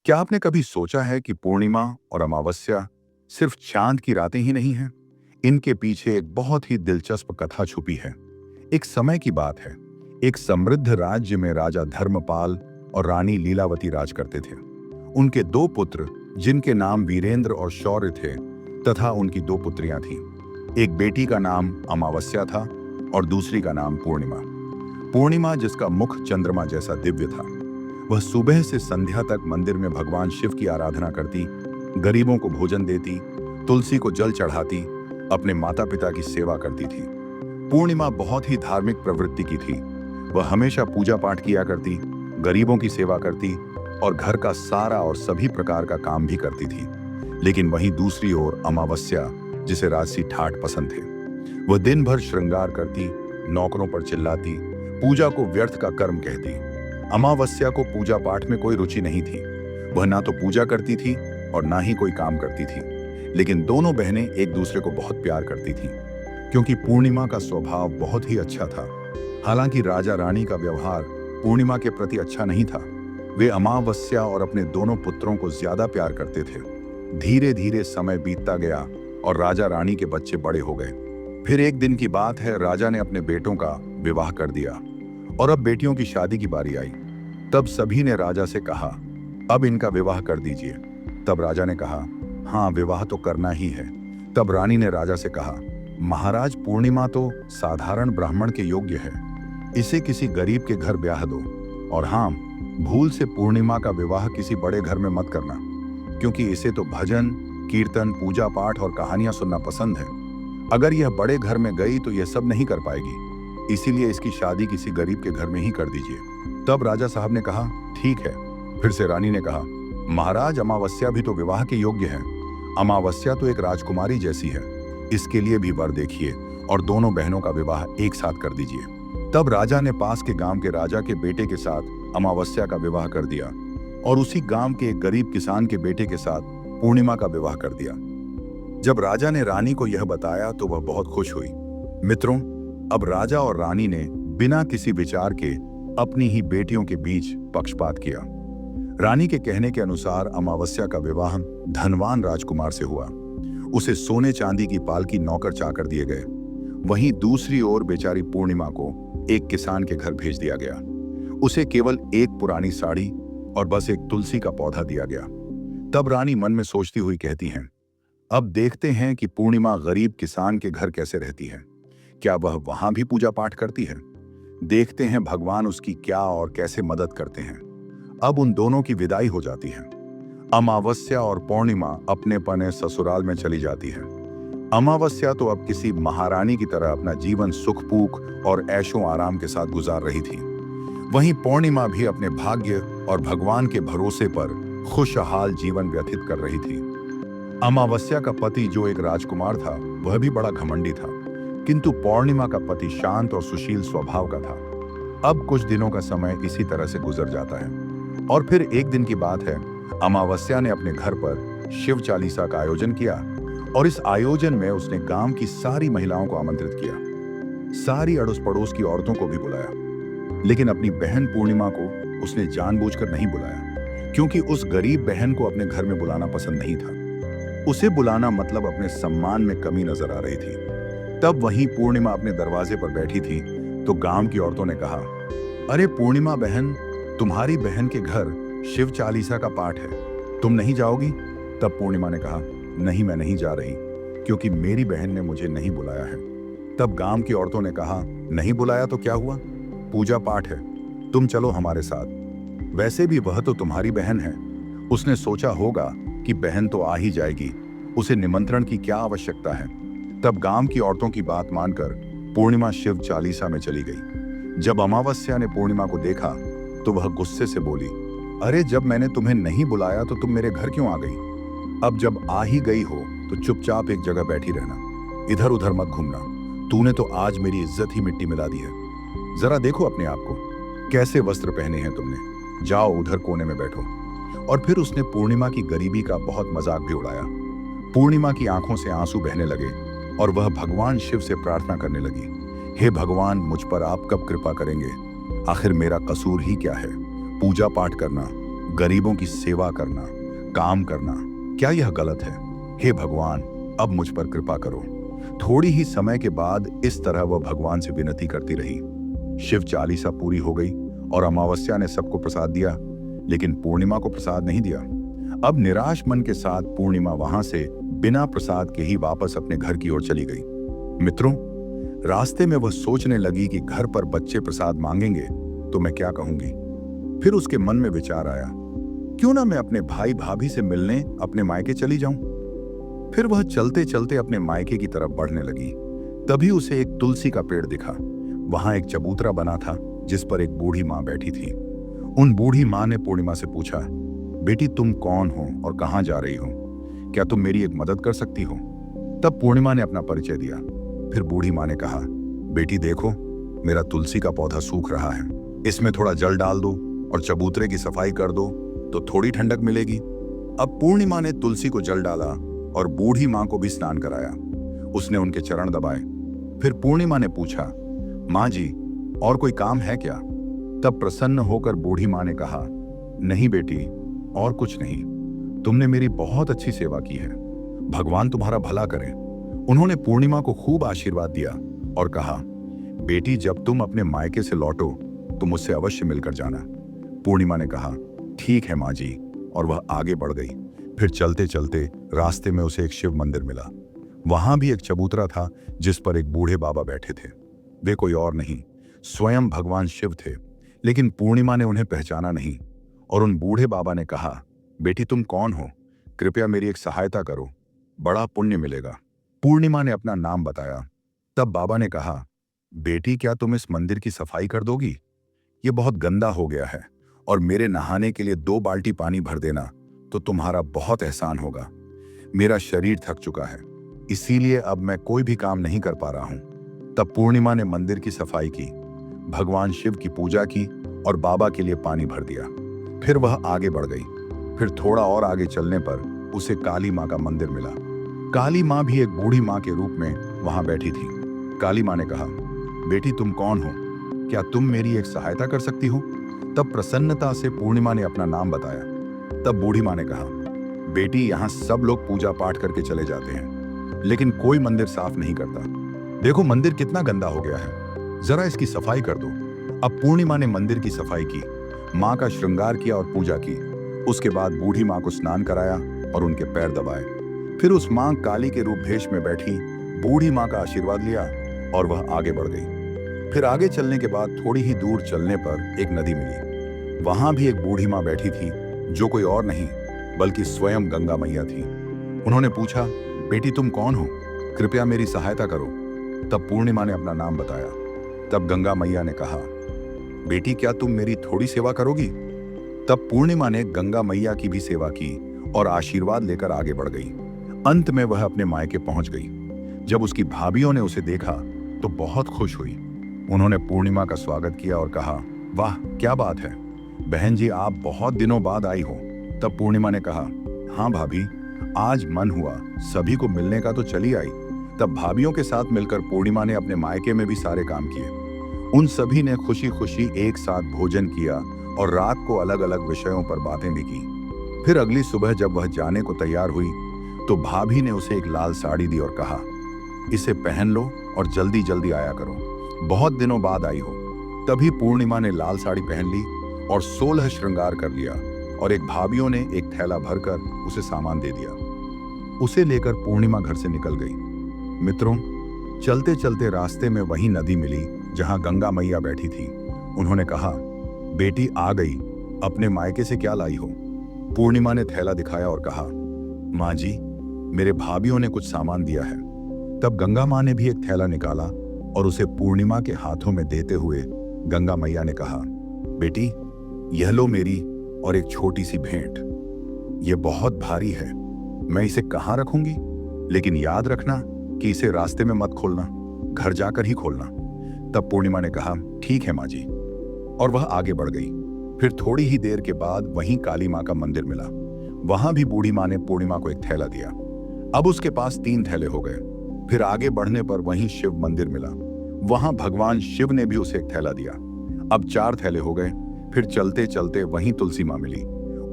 क्या आपने कभी सोचा है कि पूर्णिमा और अमावस्या सिर्फ चांद की रातें ही नहीं हैं? इनके पीछे एक बहुत ही दिलचस्प कथा छुपी है। एक समय की बात है। एक समृद्ध राज्य में राजा धर्मपाल और रानी लीलावती राज करते थे। उनके दो पुत्र, जिनके नाम वीरेंद्र और शौर्य थे, तथा उनकी दो पुत्रियां थीं। एक बेटी का नाम अमावस्या था और दूसरी का नाम पूर्णिमा। पूर्णिमा, जिसका मुख चंद्रमा जैसा दिव्य था, वह सुबह से संध्या तक मंदिर में भगवान शिव की आराधना करती, गरीबों को भोजन देती, तुलसी को जल चढ़ाती, अपने माता पिता की सेवा करती थी। पूर्णिमा बहुत ही धार्मिक प्रवृत्ति की थी। वह हमेशा पूजा पाठ किया करती, गरीबों की सेवा करती और घर का सारा और सभी प्रकार का काम भी करती थी। लेकिन वहीं दूसरी ओर अमावस्या, जिसे राजसी ठाठ पसंद थे, वह दिन भर श्रृंगार करती, नौकरों पर चिल्लाती, पूजा को व्यर्थ का कर्म कहती। अमावस्या को पूजा पाठ में कोई रुचि नहीं थी। वह ना तो पूजा करती थी और ना ही कोई काम करती थी। लेकिन दोनों बहनें एक दूसरे को बहुत प्यार करती थीं, क्योंकि पूर्णिमा का स्वभाव बहुत ही अच्छा था। हालांकि राजा रानी का व्यवहार पूर्णिमा के प्रति अच्छा नहीं था। वे अमावस्या और अपने दोनों पुत्रों को ज्यादा प्यार करते थे। धीरे धीरे समय बीतता गया और राजा रानी के बच्चे बड़े हो गए। फिर एक दिन की बात है, राजा ने अपने बेटों का विवाह कर दिया और अब बेटियों की शादी की बारी आई। तब सभी ने राजा से कहा, अब इनका विवाह कर दीजिए। तब राजा ने कहा, हाँ, विवाह तो करना ही है। तब रानी ने राजा से कहा, महाराज, पूर्णिमा तो साधारण ब्राह्मण के योग्य है। इसे किसी गरीब के घर ब्याह दो। और हाँ, भूल से पूर्णिमा का विवाह किसी बड़े घर में मत करना, क्योंकि इसे तो भजन, कीर्तन, पूजा पाठ और कहानियां सुनना पसंद है। अगर यह बड़े घर में गई तो यह सब नहीं कर पाएगी। इसीलिए इसकी शादी किसी गरीब के घर में ही कर दीजिए। तब राजा साहब ने कहा, ठीक है। फिर से रानी ने कहा, महाराज, अमावस्या भी तो विवाह के योग्य है। अमावस्या तो एक राजकुमारी जैसी है। इसके लिए भी वर देखिए और दोनों बहनों का विवाह एक साथ कर दीजिए। तब राजा ने पास के गांव के राजा के बेटे के साथ अमावस्या का विवाह कर दिया और उसी गांव के एक गरीब किसान के बेटे के साथ पूर्णिमा का विवाह कर दिया। जब राजा ने रानी को यह बताया तो वह बहुत खुश हुई। मित्रों, अब राजा और रानी ने बिना किसी विचार के अपनी ही बेटियों के बीच पक्षपात किया। रानी के कहने के अनुसार अमावस्या का विवाह धनवान राजकुमार से हुआ। उसे सोने चांदी की पालकी नौकर चाकर दिए गए। वहीं दूसरी ओर बेचारी पूर्णिमा को एक किसान के घर भेज दिया गया। उसे केवल एक पुरानी साड़ी और बस एक तुलसी का पौधा दिया गया। तब रानी मन में सोचती हुई कहती हैं, अब देखते हैं कि पूर्णिमा गरीब किसान के घर कैसे रहती है। क्या वह वहां भी पूजा पाठ करती है? देखते हैं भगवान उसकी क्या और कैसे मदद करते हैं। अब उन दोनों की विदाई हो जाती है। अमावस्या और पूर्णिमा अपने पने ससुराल में चली जाती है। अमावस्या तो अब किसी महारानी की तरह अपना जीवन सुख पूख और ऐशो आराम के साथ गुजार रही थी। वहीं पूर्णिमा भी अपने भाग्य और भगवान के भरोसे पर खुशहाल जीवन व्यतीत कर रही थी। अमावस्या का पति, जो एक राजकुमार था, वह भी बड़ा घमंडी था, किंतु पूर्णिमा का पति शांत और सुशील स्वभाव का था। अब कुछ दिनों का समय इसी तरह से गुजर जाता है और फिर एक दिन की बात है, अमावस्या ने अपने घर पर शिव चालीसा का आयोजन किया और इस आयोजन में उसने गांव की सारी महिलाओं को आमंत्रित किया। सारी अड़ोस पड़ोस की औरतों को भी बुलाया। लेकिन अपनी बहन पूर्णिमा को उसने जानबूझकर नहीं बुलाया, क्योंकि उस गरीब बहन को अपने घर में बुलाना पसंद नहीं था। उसे बुलाना मतलब अपने सम्मान में कमी नजर आ रही थी। तब वहीं पूर्णिमा अपने दरवाजे पर बैठी थी तो गांव की औरतों ने कहा, अरे पूर्णिमा बहन, तुम्हारी बहन के घर शिव चालीसा का पाठ है, तुम नहीं जाओगी? तब पूर्णिमा ने कहा, नहीं, मैं नहीं जा रही, क्योंकि मेरी बहन ने मुझे नहीं बुलाया है। तब गांव की औरतों ने कहा, नहीं बुलाया तो क्या हुआ, पूजा पाठ है, तुम चलो हमारे साथ। वैसे भी वह तो तुम्हारी बहन है। उसने सोचा होगा कि बहन तो आ ही जाएगी, उसे निमंत्रण की क्या आवश्यकता है। तब गांव की औरतों की बात मानकर पूर्णिमा शिव चालीसा में चली गई। जब अमावस्या ने पूर्णिमा को देखा तो वह गुस्से से बोली, अरे, जब मैंने तुम्हें नहीं बुलाया तो तुम मेरे घर क्यों आ गई? अब जब आ ही गई हो तो चुपचाप एक जगह बैठी रहना, इधर उधर मत घूमना। तूने तो आज मेरी इज्जत ही मिट्टी मिला दी है। जरा देखो अपने आप को, कैसे वस्त्र पहने हैं तुमने। जाओ उधर कोने में बैठो। और फिर उसने पूर्णिमा की गरीबी का बहुत मजाक भी उड़ाया। पूर्णिमा की आंखों से आंसू बहने लगे और वह भगवान शिव से प्रार्थना करने लगी, हे भगवान, मुझ पर आप कब कृपा करेंगे? आखिर मेरा कसूर ही क्या है? पूजा पाठ करना, गरीबों की सेवा करना, काम करना, क्या यह गलत है? हे भगवान, अब मुझ पर कृपा करो। थोड़ी ही समय के बाद इस तरह वह भगवान से विनती करती रही। शिव चालीसा पूरी हो गई और अमावस्या ने सबको प्रसाद दिया, लेकिन पूर्णिमा को प्रसाद नहीं दिया। अब निराश मन के साथ पूर्णिमा वहां से बिना प्रसाद के ही वापस अपने घर की ओर चली गई। मित्रों, रास्ते में वह सोचने लगी कि घर पर बच्चे प्रसाद मांगेंगे तो मैं क्या कहूंगी। फिर उसके मन में विचार आया, क्यों ना मैं अपने भाई भाभी से मिलने अपने मायके चली जाऊं। फिर वह चलते चलते अपने मायके की तरफ बढ़ने लगी। तभी उसे एक तुलसी का पेड़ दिखा। वहां एक चबूतरा बना था जिस पर एक बूढ़ी मां बैठी थी। उन बूढ़ी मां ने पूर्णिमा से पूछा, बेटी तुम कौन हो और कहां जा रही हो? क्या तुम मेरी एक मदद कर सकती हो? तब पूर्णिमा ने अपना परिचय दिया। फिर बूढ़ी मां ने कहा, बेटी देखो, मेरा तुलसी का पौधा सूख रहा है, इसमें थोड़ा जल डाल दो और चबूतरे की सफाई कर दो तो थोड़ी ठंडक मिलेगी। अब पूर्णिमा ने तुलसी को जल डाला और बूढ़ी मां को भी स्नान कराया। उसने उनके चरण दबाए। फिर पूर्णिमा ने पूछा, मां जी, और कोई काम है क्या? तब प्रसन्न होकर बूढ़ी मां ने कहा, नहीं बेटी, और कुछ नहीं, तुमने मेरी बहुत अच्छी सेवा की है, भगवान तुम्हारा भला करे। उन्होंने पूर्णिमा को खूब आशीर्वाद दिया और कहा, बेटी जब तुम अपने मायके से लौटो तो मुझसे अवश्य मिलकर जाना। पूर्णिमा ने कहा, ठीक है मां जी, और वह आगे बढ़ गई। फिर चलते चलते रास्ते में उसे एक शिव मंदिर मिला। वहां भी एक चबूतरा था जिस पर एक बूढ़े बाबा बैठे थे। वे कोई और नहीं, स्वयं भगवान शिव थे। लेकिन पूर्णिमा ने उन्हें पहचाना नहीं और उन बूढ़े बाबा ने कहा, बेटी तुम कौन हो? कृपया मेरी एक सहायता करो, बड़ा पुण्य मिलेगा। पूर्णिमा ने अपना नाम बताया। तब बाबा ने कहा, बेटी क्या तुम इस मंदिर की सफाई कर दोगी? ये बहुत गंदा हो गया है और मेरे नहाने के लिए 2 बाल्टी पानी भर देना तो तुम्हारा बहुत एहसान होगा। मेरा शरीर थक चुका है, इसीलिए अब मैं कोई भी काम नहीं कर पा रहा हूं। तब पूर्णिमा ने मंदिर की सफाई की, भगवान शिव की पूजा की और बाबा के लिए पानी भर दिया। फिर वह आगे बढ़ गई। फिर थोड़ा और आगे चलने पर उसे काली मां का मंदिर मिला। काली मां भी एक बूढ़ी मां के रूप में वहां बैठी थी। काली मां ने कहा, बेटी तुम कौन हो? क्या तुम मेरी एक सहायता कर सकती हो? तब प्रसन्नता से पूर्णिमा ने अपना नाम बताया। तब बूढ़ी मां ने कहा, बेटी यहाँ सब लोग पूजा पाठ करके चले जाते हैं, लेकिन कोई मंदिर साफ नहीं करता। देखो मंदिर कितना गंदा हो गया है, जरा इसकी सफाई कर दो। अब पूर्णिमा ने मंदिर की सफाई की, मां का श्रृंगार किया और पूजा की। उसके बाद बूढ़ी मां को स्नान कराया और उनके पैर दबाए। फिर उस मां काली के रूप भेष में बैठी बूढ़ी मां का आशीर्वाद लिया और वह आगे बढ़ गई। फिर आगे चलने के बाद थोड़ी ही दूर चलने पर एक नदी मिली। वहां भी एक बूढ़ी मां बैठी थी जो कोई और नहीं बल्कि स्वयं गंगा मैया थी। उन्होंने पूछा, बेटी तुम कौन हो? कृपया मेरी सहायता करो। तब पूर्णिमा ने अपना नाम बताया। तब गंगा मैया ने कहा, बेटी क्या तुम मेरी थोड़ी सेवा करोगी? तब पूर्णिमा ने गंगा मैया की भी सेवा की और आशीर्वाद लेकर आगे बढ़ गई। अंत में वह अपने मायके पहुंच गई। जब उसकी भाभियों ने उसे देखा तो बहुत खुश हुई। उन्होंने पूर्णिमा का स्वागत किया और कहा, वाह क्या बात है बहन जी, आप बहुत दिनों बाद आई हो। तब पूर्णिमा ने कहा, हाँ भाभी, आज मन हुआ सभी को मिलने का तो चली आई। तब भाभियों के साथ मिलकर पूर्णिमा ने अपने मायके में भी सारे काम किए। उन सभी ने खुशी खुशी एक साथ भोजन किया और रात को अलग अलग विषयों पर बातें भी की। फिर अगली सुबह जब वह जाने को तैयार हुई तो भाभी ने उसे एक लाल साड़ी दी और कहा, इसे पहन लो और जल्दी जल्दी आया करो, बहुत दिनों बाद आई हो। तभी पूर्णिमा ने लाल साड़ी पहन ली और 16 श्रृंगार कर लिया और एक भाभियों ने एक थैला भरकर उसे सामान दे दिया। उसे लेकर पूर्णिमा घर से निकल गई। मित्रों, चलते चलते रास्ते में वही नदी मिली जहां गंगा मैया बैठी थी। उन्होंने कहा, बेटी आ गई, अपने मायके से क्या लाई हो? पूर्णिमा ने थैला दिखाया और कहा, माँ जी, मेरे भाभियों ने कुछ सामान दिया है। तब गंगा माँ ने भी एक थैला निकाला और उसे पूर्णिमा के हाथों में देते हुए गंगा मैया ने कहा, बेटी यह लो मेरी और एक छोटी सी भेंट। यह बहुत भारी है, मैं इसे कहाँ रखूंगी? लेकिन याद रखना कि इसे रास्ते में मत खोलना, घर जाकर ही खोलना। तब पूर्णिमा ने कहा, ठीक है माँ जी, और वह आगे बढ़ गई। फिर थोड़ी ही देर के बाद वहीं काली माँ का मंदिर मिला। वहां भी बूढ़ी माँ ने पूर्णिमा को एक थैला दिया। अब उसके पास 3 थैले हो गए। फिर आगे बढ़ने पर वहीं शिव मंदिर मिला। वहां भगवान शिव ने भी उसे एक थैला दिया। अब 4 थैले हो गए। फिर चलते चलते वहीं तुलसी माँ मिली।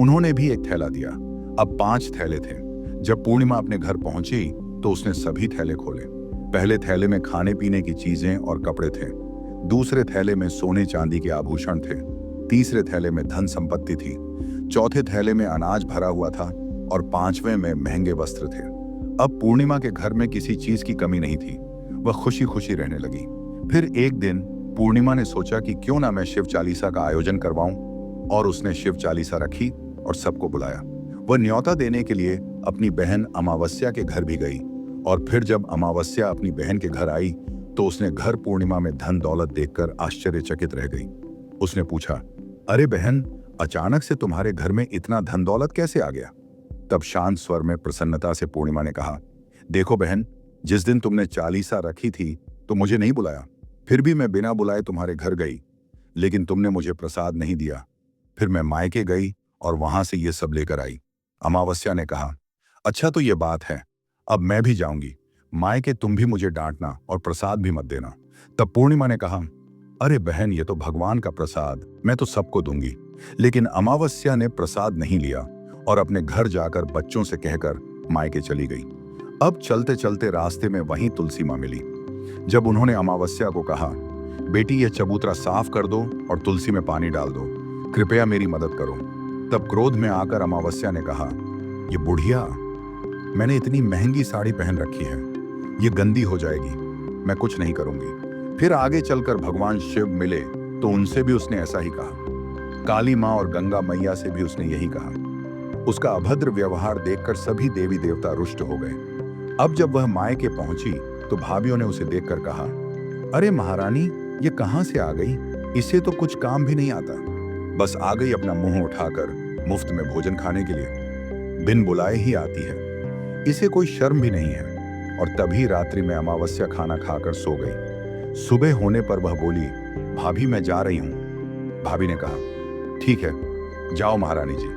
उन्होंने भी एक थैला दिया। अब 5 थैले थे। जब पूर्णिमा अपने घर पहुंची तो उसने सभी थैले खोले। पहले थैले में खाने पीने की चीजें और कपड़े थे। दूसरे थैले में सोने चांदी के आभूषण थे। तीसरे थैले में धन संपत्ति थी। चौथे थैले में अनाज भरा हुआ था और 5वें में महंगे वस्त्र थे। अब पूर्णिमा के घर में किसी चीज की कमी नहीं थी। वह खुशी खुशी रहने लगी। फिर एक दिन पूर्णिमा ने सोचा कि क्यों ना मैं शिव चालीसा का आयोजन करवाऊं, और उसने शिव चालीसा रखी और सबको बुलाया। वह न्योता देने के लिए अपनी बहन अमावस्या के घर भी गई, और फिर जब अमावस्या अपनी बहन के घर आई तो उसने घर पूर्णिमा में धन दौलत देखकर आश्चर्यचकित रह गई। उसने पूछा, अरे बहन, अचानक से तुम्हारे घर में इतना धन दौलत कैसे आ गया? तब शांत स्वर में प्रसन्नता से पूर्णिमा ने कहा, देखो बहन, जिस दिन तुमने चालीसा रखी थी तो मुझे नहीं बुलाया। फिर भी मैं बिना बुलाए तुम्हारे घर गई, लेकिन तुमने मुझे प्रसाद नहीं दिया। फिर मैं मायके गई और वहां से ये सब लेकर आई। अमावस्या ने कहा, अच्छा तो ये बात है, अब मैं भी जाऊंगी। मायके तुम भी मुझे डांटना और प्रसाद भी मत देना। तब पूर्णिमा ने कहा, अरे बहन, ये तो भगवान का प्रसाद, मैं तो सबको दूंगी। लेकिन अमावस्या ने प्रसाद नहीं लिया और अपने घर जाकर बच्चों से कहकर मायके चली गई। अब चलते चलते रास्ते में वहीं तुलसी माँ मिली। जब उन्होंने अमावस्या को कहा, बेटी, यह चबूतरा साफ कर दो और तुलसी में पानी डाल दो, कृपया मेरी मदद करो। तब क्रोध में आकर अमावस्या ने कहा, ये बुढ़िया, मैंने इतनी महंगी साड़ी पहन रखी है, ये गंदी हो जाएगी, मैं कुछ नहीं करूंगी। फिर आगे चलकर भगवान शिव मिले तो उनसे भी उसने ऐसा ही कहा। काली माँ और गंगा मैया से भी उसने यही कहा। उसका अभद्र व्यवहार देखकर सभी देवी देवता रुष्ट हो गए। अब जब वह मायके पहुंची तो भाभियों ने उसे देखकर कहा, अरे महारानी, ये कहां से आ गई? इसे तो कुछ काम भी नहीं आता, बस आ गई अपना मुंह उठाकर मुफ्त में भोजन खाने के लिए, बिन बुलाए ही आती है, इसे कोई शर्म भी नहीं है। और तभी रात्रि में अमावस्या खाना खाकर सो गई। सुबह होने पर वह बोली, भाभी मैं जा रही हूं। भाभी ने कहा, ठीक है, जाओ महारानी जी।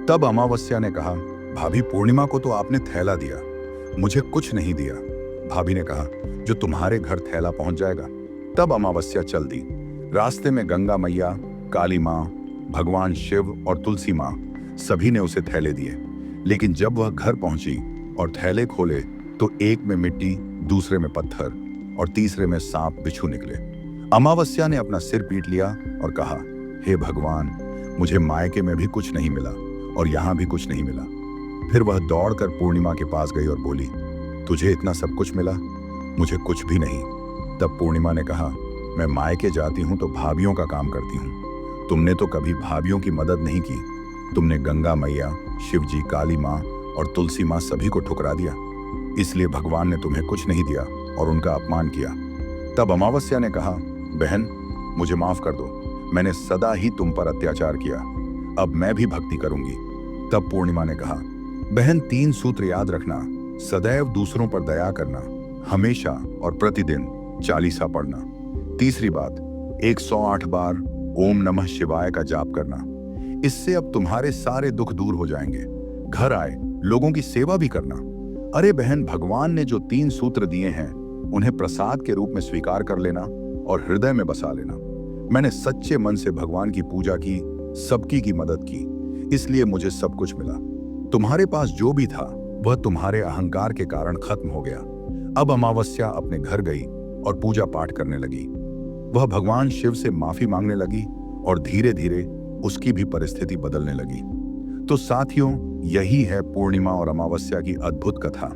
तब अमावस्या ने कहा, भाभी, पूर्णिमा को तो आपने थैला दिया, मुझे कुछ नहीं दिया। भाभी ने कहा, जो तुम्हारे घर थैला पहुंच जाएगा। तब अमावस्या चल दी। रास्ते में गंगा मैया, काली माँ, भगवान शिव और तुलसी माँ सभी ने उसे थैले दिए। लेकिन जब वह घर पहुंची और थैले खोले तो एक में मिट्टी, दूसरे में पत्थर और तीसरे में सांप बिच्छू निकले। अमावस्या ने अपना सिर पीट लिया और कहा, हे भगवान, मुझे मायके में भी कुछ नहीं मिला और यहाँ भी कुछ नहीं मिला। फिर वह दौड़कर पूर्णिमा के पास गई और बोली, तुझे इतना सब कुछ मिला, मुझे कुछ भी नहीं। तब पूर्णिमा ने कहा, मैं मायके जाती हूँ तो भाभियों का काम करती हूँ, तुमने तो कभी भाभियों की मदद नहीं की। तुमने गंगा मैया, शिवजी, काली माँ और तुलसी माँ सभी को ठुकरा दिया, इसलिए भगवान ने तुम्हें कुछ नहीं दिया और उनका अपमान किया। तब अमावस्या ने कहा, बहन, मुझे माफ कर दो, मैंने सदा ही तुम पर अत्याचार किया, अब मैं भी भक्ति करूंगी। तब पूर्णिमा ने कहा, बहन, 3 सूत्र याद रखना, सदैव दूसरों पर दया करना, हमेशा और प्रतिदिन चालीसा पढ़ना। तीसरी बात, 108 बार ओम नमः शिवाय का जाप करना, इससे अब तुम्हारे सारे दुख दूर हो जाएंगे। घर आए लोगों की सेवा भी करना। अरे बहन, भगवान ने जो 3 सूत्र दिए हैं उन्हें प्रसाद के रूप में स्वीकार कर लेना और हृदय में बसा लेना। मैंने सच्चे मन से भगवान की पूजा की, सबकी की मदद की, इसलिए मुझे सब कुछ मिला। तुम्हारे पास जो भी था वह तुम्हारे अहंकार के कारण खत्म हो गया। अब अमावस्या अपने घर गई और पूजा पाठ करने लगी। वह भगवान शिव से माफी मांगने लगी और धीरे धीरे उसकी भी परिस्थिति बदलने लगी। तो साथियों, यही है पूर्णिमा और अमावस्या की अद्भुत कथा।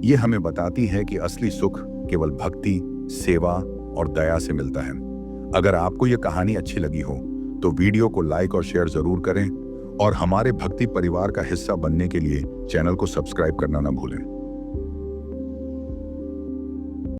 ये हमें बताती है कि असली सुख केवल भक्ति, सेवा और दया से मिलता है। अगर आपको ये कहानी अच्छी लगी हो तो वीडियो को लाइक और शेयर जरूर करें और हमारे भक्ति परिवार का हिस्सा बनने के लिए चैनल को सब्सक्राइब करना ना भूलें।